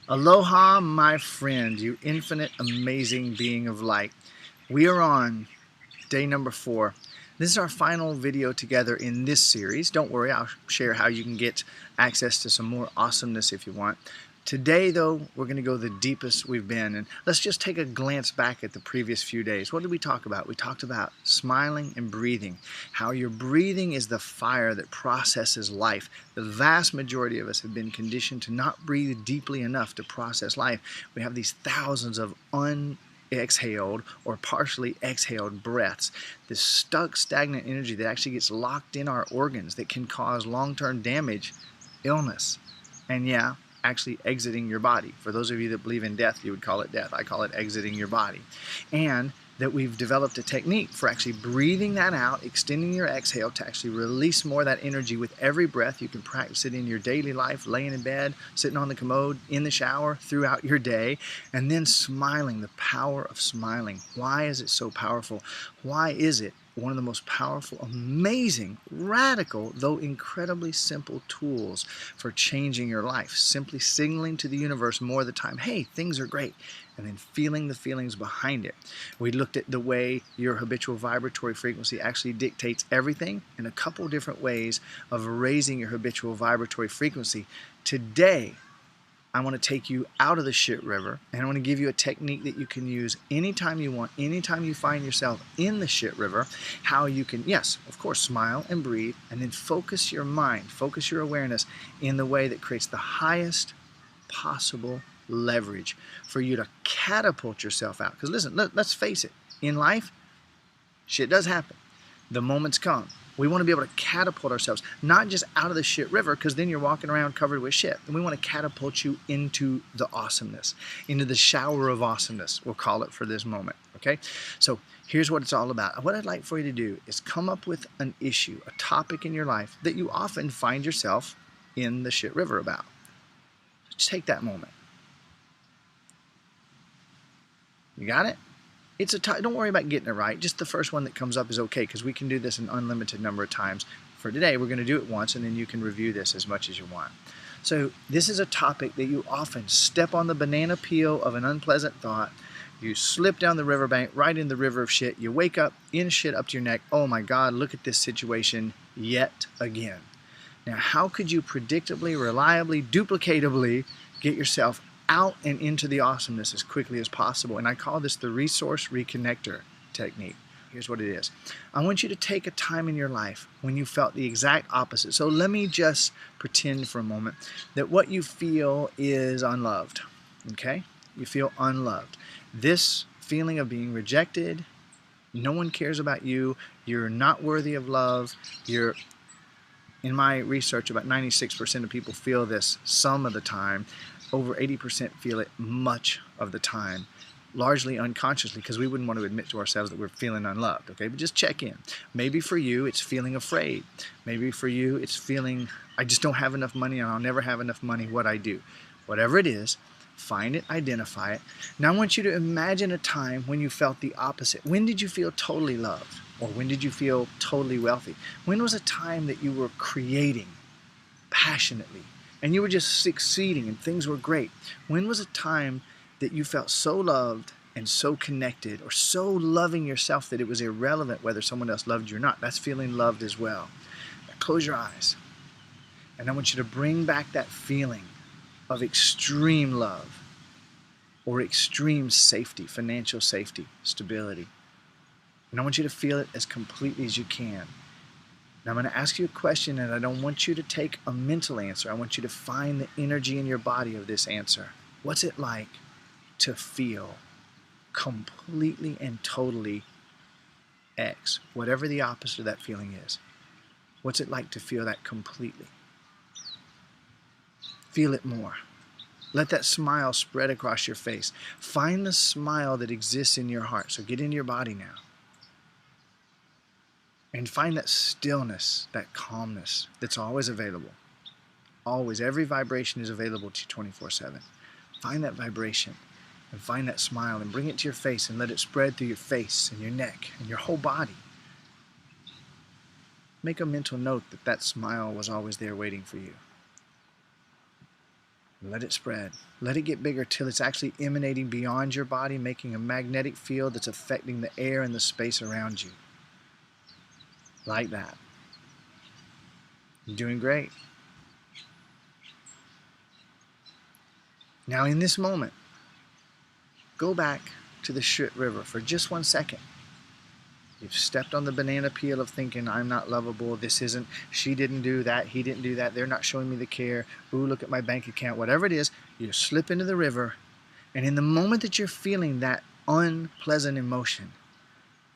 Aloha, my friend, you infinite, amazing being of light. We are on day number 4. This is our final video together in this series. Don't worry, I'll share how you can get access to some more awesomeness if you want. Today, though, we're going to go the deepest we've been. And let's just take a glance back at the previous few days. What did we talk about? We talked about smiling and breathing. How your breathing is the fire that processes life. The vast majority of us have been conditioned to not breathe deeply enough to process life. We have these thousands of exhaled or partially exhaled breaths. This stuck, stagnant energy that actually gets locked in our organs that can cause long-term damage, illness, and actually exiting your body. For those of you that believe in death, you would call it death. I call it exiting your body. And that we've developed a technique for actually breathing that out, extending your exhale to actually release more of that energy with every breath. You can practice it in your daily life, laying in bed, sitting on the commode, in the shower, throughout your day, and then smiling, the power of smiling. Why is it so powerful? Why is it one of the most powerful, amazing, radical, though incredibly simple tools for changing your life? Simply signaling to the universe more of the time, hey, things are great, and then feeling the feelings behind it. We looked at the way your habitual vibratory frequency actually dictates everything in a couple different ways of raising your habitual vibratory frequency. Today, I want to take you out of the shit river, and I want to give you a technique that you can use anytime you want, anytime you find yourself in the shit river, how you can, yes, of course, smile and breathe, and then focus your mind, focus your awareness in the way that creates the highest possible leverage for you to catapult yourself out. Because listen, let's face it, in life, shit does happen. The moments come. We want to be able to catapult ourselves, not just out of the shit river, because then you're walking around covered with shit. And we want to catapult you into the awesomeness, into the shower of awesomeness, we'll call it for this moment, okay? So here's what it's all about. What I'd like for you to do is come up with an issue, a topic in your life that you often find yourself in the shit river about. Just take that moment. You got it? Don't worry about getting it right. Just the first one that comes up is okay, because we can do this an unlimited number of times. For today, we're going to do it once, and then you can review this as much as you want. So this is a topic that you often step on the banana peel of an unpleasant thought. You slip down the riverbank, right in the river of shit. You wake up in shit up to your neck. Oh my God, look at this situation yet again. Now, how could you predictably, reliably, duplicatively get yourself out and into the awesomeness as quickly as possible? And I call this the resource reconnector technique. Here's what it is. I want you to take a time in your life when you felt the exact opposite. So let me just pretend for a moment that what you feel is unloved, okay? You feel unloved. This feeling of being rejected, no one cares about you, you're not worthy of love, in my research, about 96% of people feel this some of the time. Over 80% feel it much of the time, largely unconsciously, because we wouldn't want to admit to ourselves that we're feeling unloved, okay? But just check in. Maybe for you, it's feeling afraid. Maybe for you, it's feeling, I just don't have enough money and I'll never have enough money, what I do. Whatever it is, find it, identify it. Now I want you to imagine a time when you felt the opposite. When did you feel totally loved? Or when did you feel totally wealthy? When was a time that you were creating passionately and you were just succeeding and things were great? When was a time that you felt so loved and so connected, or so loving yourself that it was irrelevant whether someone else loved you or not? That's feeling loved as well. Now close your eyes, and I want you to bring back that feeling of extreme love or extreme safety, financial safety, stability. And I want you to feel it as completely as you can. Now I'm going to ask you a question, and I don't want you to take a mental answer. I want you to find the energy in your body of this answer. What's it like to feel completely and totally X, whatever the opposite of that feeling is? What's it like to feel that completely? Feel it more. Let that smile spread across your face. Find the smile that exists in your heart. So get into your body now. And find that stillness, that calmness that's always available. Always. Every vibration is available to you 24/7. Find that vibration and find that smile and bring it to your face and let it spread through your face and your neck and your whole body. Make a mental note that that smile was always there waiting for you. Let it spread. Let it get bigger till it's actually emanating beyond your body, making a magnetic field that's affecting the air and the space around you. Like that. You're doing great. Now in this moment, go back to the shit river for just 1 second. You've stepped on the banana peel of thinking, I'm not lovable, this isn't, she didn't do that, he didn't do that, they're not showing me the care, ooh, look at my bank account, whatever it is, you slip into the river, and in the moment that you're feeling that unpleasant emotion,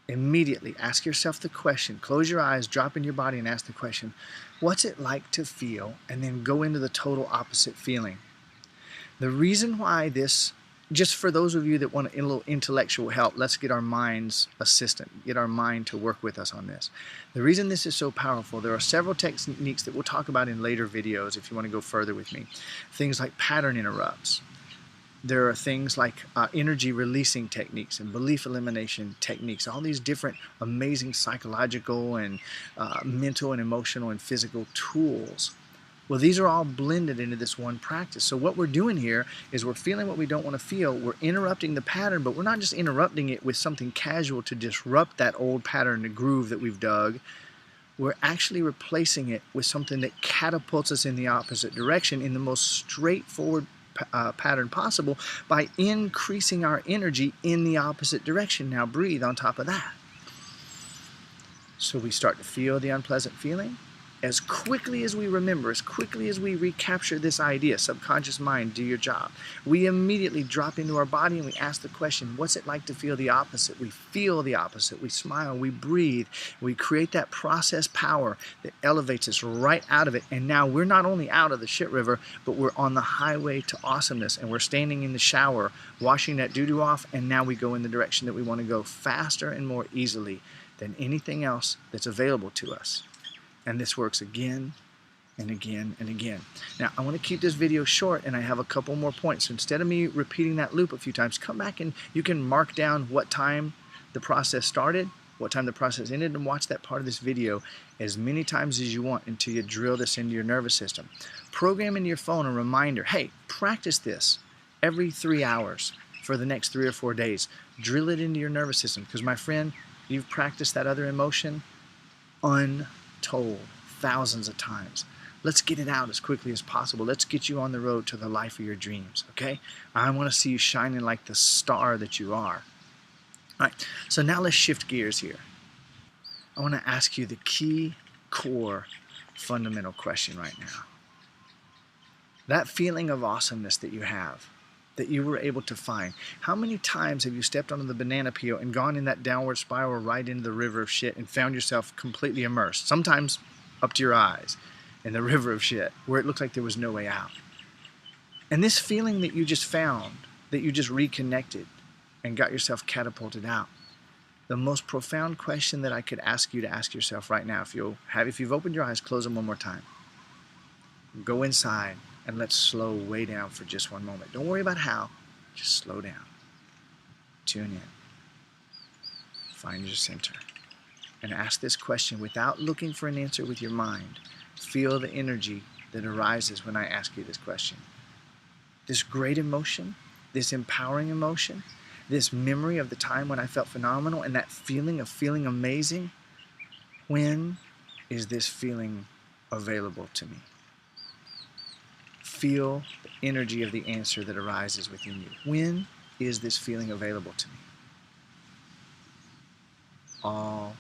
immediately ask yourself the question, close your eyes, drop in your body and ask the question, what's it like to feel, and then go into the total opposite feeling. The reason why this, just for those of you that want a little intellectual help, let's get our mind's assistant, get our mind to work with us on this. The reason this is so powerful, there are several techniques that we'll talk about in later videos if you want to go further with me. Things like pattern interrupts. There are things like energy releasing techniques and belief elimination techniques, all these different amazing psychological and mental and emotional and physical tools. Well, these are all blended into this one practice. So what we're doing here is we're feeling what we don't want to feel. We're interrupting the pattern, but we're not just interrupting it with something casual to disrupt that old pattern, the groove that we've dug. We're actually replacing it with something that catapults us in the opposite direction in the most straightforward pattern possible by increasing our energy in the opposite direction. Now breathe on top of that. So we start to feel the unpleasant feeling. As quickly as we remember, as quickly as we recapture this idea, subconscious mind, do your job, we immediately drop into our body and we ask the question, what's it like to feel the opposite? We feel the opposite. We smile, we breathe, we create that process power that elevates us right out of it. And now we're not only out of the shit river, but we're on the highway to awesomeness. And we're standing in the shower, washing that doo-doo off, and now we go in the direction that we want to go faster and more easily than anything else that's available to us. And this works again and again and again. Now, I want to keep this video short, and I have a couple more points. So instead of me repeating that loop a few times, come back and you can mark down what time the process started, what time the process ended, and watch that part of this video as many times as you want until you drill this into your nervous system. Program into your phone a reminder, hey, practice this every 3 hours for the next 3 or 4 days. Drill it into your nervous system, because my friend, you've practiced that other emotion untold thousands of times. Let's get it out as quickly as possible. Let's get you on the road to the life of your dreams, okay? I want to see you shining like the star that you are. All right, so now let's shift gears here. I want to ask you the key, core, fundamental question right now. That feeling of awesomeness that you have, that you were able to find, how many times have you stepped onto the banana peel and gone in that downward spiral right into the river of shit and found yourself completely immersed, sometimes up to your eyes, in the river of shit, where it looked like there was no way out? And this feeling that you just found, that you just reconnected and got yourself catapulted out, the most profound question that I could ask you to ask yourself right now, if you've opened your eyes, close them one more time. Go inside and let's slow way down for just one moment. Don't worry about how, just slow down. Tune in. Find your center. And ask this question without looking for an answer with your mind. Feel the energy that arises when I ask you this question. This great emotion, this empowering emotion, this memory of the time when I felt phenomenal and that feeling of feeling amazing, when is this feeling available to me? Feel the energy of the answer that arises within you. When is this feeling available to me? All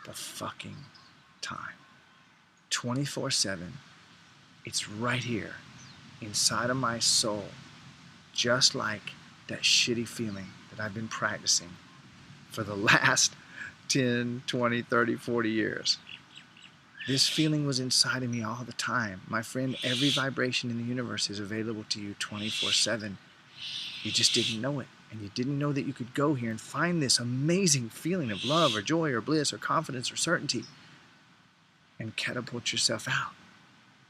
the fucking time. 24/7. It's right here inside of my soul, just like that shitty feeling that I've been practicing for the last 10, 20, 30, 40 years. This feeling was inside of me all the time. My friend, every vibration in the universe is available to you 24/7. You just didn't know it. And you didn't know that you could go here and find this amazing feeling of love or joy or bliss or confidence or certainty and catapult yourself out.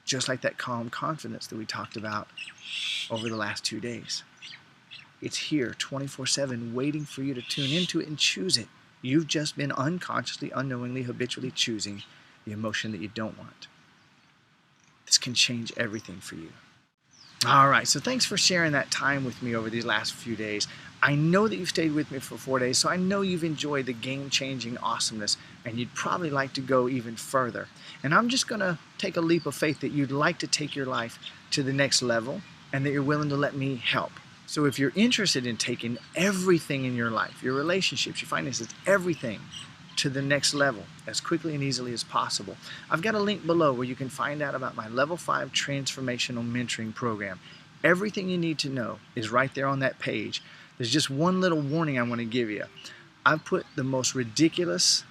Just like that calm confidence that we talked about over the last 2 days. It's here 24/7 waiting for you to tune into it and choose it. You've just been unconsciously, unknowingly, habitually choosing the emotion that you don't want. This can change everything for you. All right, so thanks for sharing that time with me over these last few days. I know that you've stayed with me for 4 days, so I know you've enjoyed the game-changing awesomeness, and you'd probably like to go even further. And I'm just going to take a leap of faith that you'd like to take your life to the next level, and that you're willing to let me help. So if you're interested in taking everything in your life, your relationships, your finances, everything, to the next level as quickly and easily as possible, I've got a link below where you can find out about my Level 5 Transformational Mentoring Program. Everything you need to know is right there on that page. There's just one little warning I want to give you. I've put the most ridiculous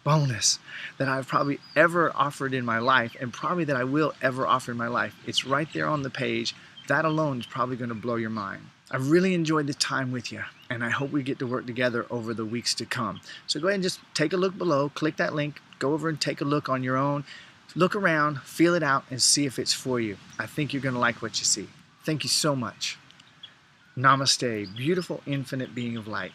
bonus that I've probably ever offered in my life, and probably that I will ever offer in my life. It's right there on the page. That alone is probably going to blow your mind. I've really enjoyed the time with you, and I hope we get to work together over the weeks to come. So go ahead and just take a look below, click that link, go over and take a look on your own, look around, feel it out, and see if it's for you. I think you're going to like what you see. Thank you so much. Namaste, beautiful infinite being of light.